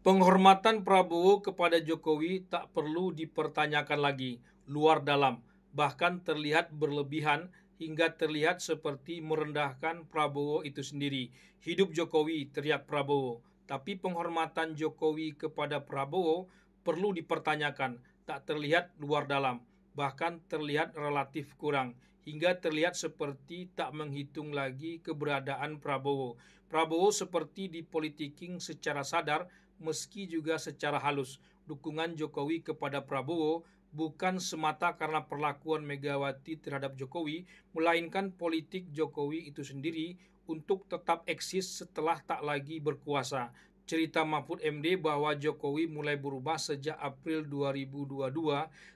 Penghormatan Prabowo kepada Jokowi tak perlu dipertanyakan lagi, luar dalam, bahkan terlihat berlebihan hingga terlihat seperti merendahkan Prabowo itu sendiri. Hidup Jokowi, teriak Prabowo. Tapi penghormatan Jokowi kepada Prabowo perlu dipertanyakan, tak terlihat luar dalam, bahkan terlihat relatif kurang, hingga terlihat seperti tak menghitung lagi keberadaan Prabowo. Prabowo seperti dipolitiking secara sadar, meski juga secara halus. Dukungan Jokowi kepada Prabowo bukan semata karena perlakuan Megawati terhadap Jokowi, melainkan politik Jokowi itu sendiri untuk tetap eksis setelah tak lagi berkuasa. Cerita Mahfud MD bahwa Jokowi mulai berubah sejak April 2022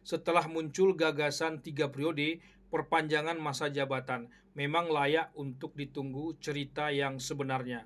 setelah muncul gagasan 3 periode perpanjangan masa jabatan memang layak untuk ditunggu cerita yang sebenarnya.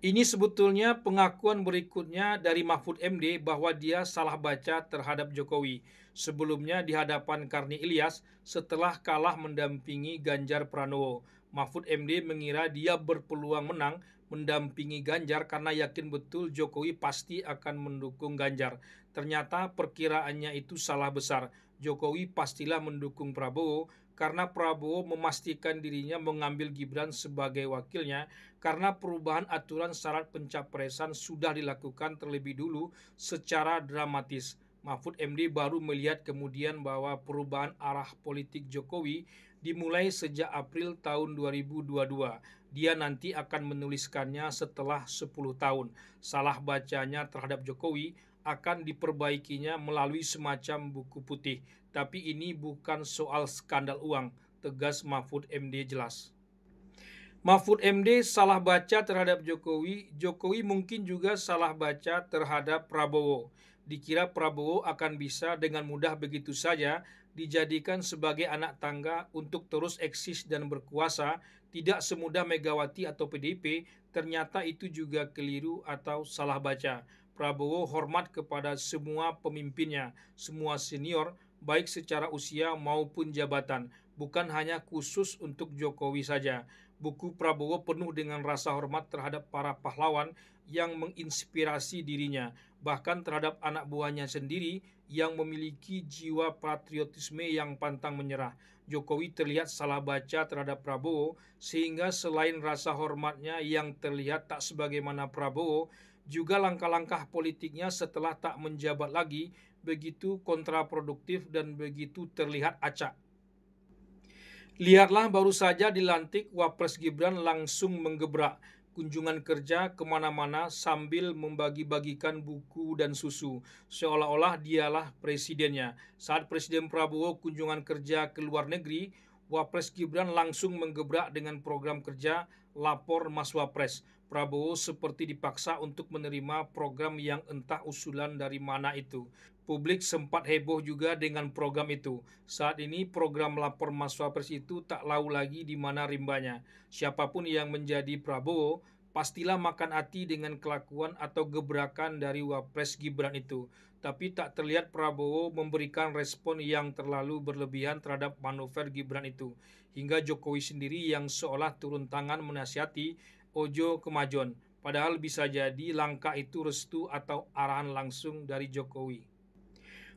Ini sebetulnya pengakuan berikutnya dari Mahfud MD bahwa dia salah baca terhadap Jokowi. Sebelumnya di hadapan Karni Ilyas setelah kalah mendampingi Ganjar Pranowo. Mahfud MD mengira dia berpeluang menang mendampingi Ganjar karena yakin betul Jokowi pasti akan mendukung Ganjar. Ternyata perkiraannya itu salah besar. Jokowi pastilah mendukung Prabowo karena Prabowo memastikan dirinya mengambil Gibran sebagai wakilnya karena perubahan aturan syarat pencapresan sudah dilakukan terlebih dulu secara dramatis. Mahfud MD baru melihat kemudian bahwa perubahan arah politik Jokowi dimulai sejak April tahun 2022. Dia nanti akan menuliskannya setelah 10 tahun. Salah bacanya terhadap Jokowi akan diperbaikinya melalui semacam buku putih. Tapi ini bukan soal skandal uang, tegas Mahfud MD jelas. Mahfud MD salah baca terhadap Jokowi, Jokowi mungkin juga salah baca terhadap Prabowo. Dikira Prabowo akan bisa dengan mudah begitu saja dijadikan sebagai anak tangga untuk terus eksis dan berkuasa, tidak semudah Megawati atau PDIP, ternyata itu juga keliru atau salah baca. Prabowo hormat kepada semua pemimpinnya, semua senior, baik secara usia maupun jabatan, bukan hanya khusus untuk Jokowi saja. Buku Prabowo penuh dengan rasa hormat terhadap para pahlawan yang menginspirasi dirinya, bahkan terhadap anak buahnya sendiri yang memiliki jiwa patriotisme yang pantang menyerah. Jokowi terlihat salah baca terhadap Prabowo, sehingga selain rasa hormatnya yang terlihat tak sebagaimana Prabowo, juga langkah-langkah politiknya setelah tak menjabat lagi begitu kontraproduktif dan begitu terlihat acak. Lihatlah baru saja dilantik Wapres Gibran langsung menggebrak kunjungan kerja kemana-mana sambil membagi-bagikan buku dan susu, seolah-olah dialah presidennya. Saat Presiden Prabowo kunjungan kerja ke luar negeri, Wapres Gibran langsung menggebrak dengan program kerja Lapor Mas Wapres. Prabowo seperti dipaksa untuk menerima program yang entah usulan dari mana itu. Publik sempat heboh juga dengan program itu. Saat ini program Lapor Mas Wapres itu tak tahu lagi di mana rimbanya. Siapapun yang menjadi Prabowo, pastilah makan hati dengan kelakuan atau gebrakan dari Wapres Gibran itu. Tapi tak terlihat Prabowo memberikan respon yang terlalu berlebihan terhadap manuver Gibran itu. Hingga Jokowi sendiri yang seolah turun tangan menasihati Ojo kemajon. Padahal bisa jadi langkah itu restu atau arahan langsung dari Jokowi.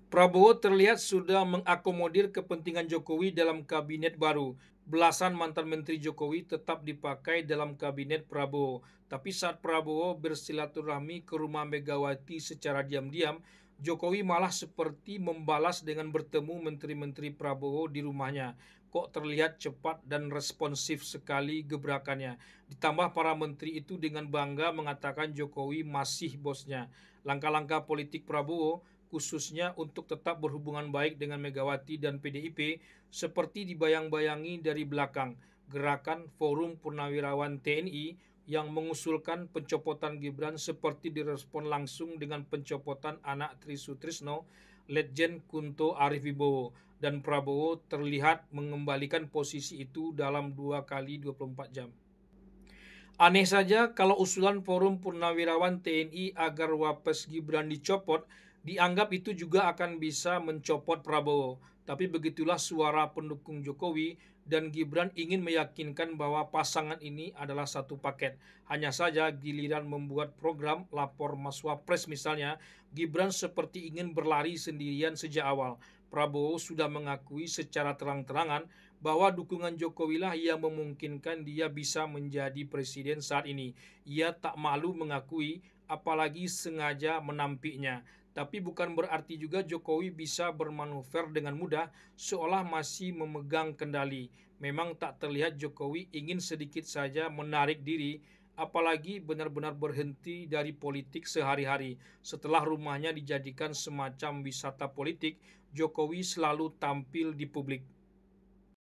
Prabowo terlihat sudah mengakomodir kepentingan Jokowi dalam kabinet baru. Belasan mantan menteri Jokowi tetap dipakai dalam kabinet Prabowo. Tapi saat Prabowo bersilaturahmi ke rumah Megawati secara diam-diam, Jokowi malah seperti membalas dengan bertemu menteri-menteri Prabowo di rumahnya. Kok terlihat cepat dan responsif sekali gebrakannya. Ditambah para menteri itu dengan bangga mengatakan Jokowi masih bosnya. Langkah-langkah politik Prabowo khususnya untuk tetap berhubungan baik dengan Megawati dan PDIP seperti dibayang-bayangi dari belakang. Gerakan Forum Purnawirawan TNI yang mengusulkan pencopotan Gibran seperti direspon langsung dengan pencopotan anak Tri Sutrisno, Letjen Kunto Arif Wibowo, dan Prabowo terlihat mengembalikan posisi itu dalam 2 kali 24 jam. Aneh saja kalau usulan Forum Purnawirawan TNI agar Wapres Gibran dicopot, dianggap itu juga akan bisa mencopot Prabowo. Tapi begitulah suara pendukung Jokowi, dan Gibran ingin meyakinkan bahwa pasangan ini adalah satu paket. Hanya saja giliran membuat program lapor Mas Wapres misalnya, Gibran seperti ingin berlari sendirian sejak awal. Prabowo sudah mengakui secara terang-terangan bahwa dukungan Jokowi lah yang memungkinkan dia bisa menjadi presiden saat ini. Ia tak malu mengakui, apalagi sengaja menampiknya. Tapi bukan berarti juga Jokowi bisa bermanuver dengan mudah, seolah masih memegang kendali. Memang tak terlihat Jokowi ingin sedikit saja menarik diri, apalagi benar-benar berhenti dari politik sehari-hari. Setelah rumahnya dijadikan semacam wisata politik, Jokowi selalu tampil di publik.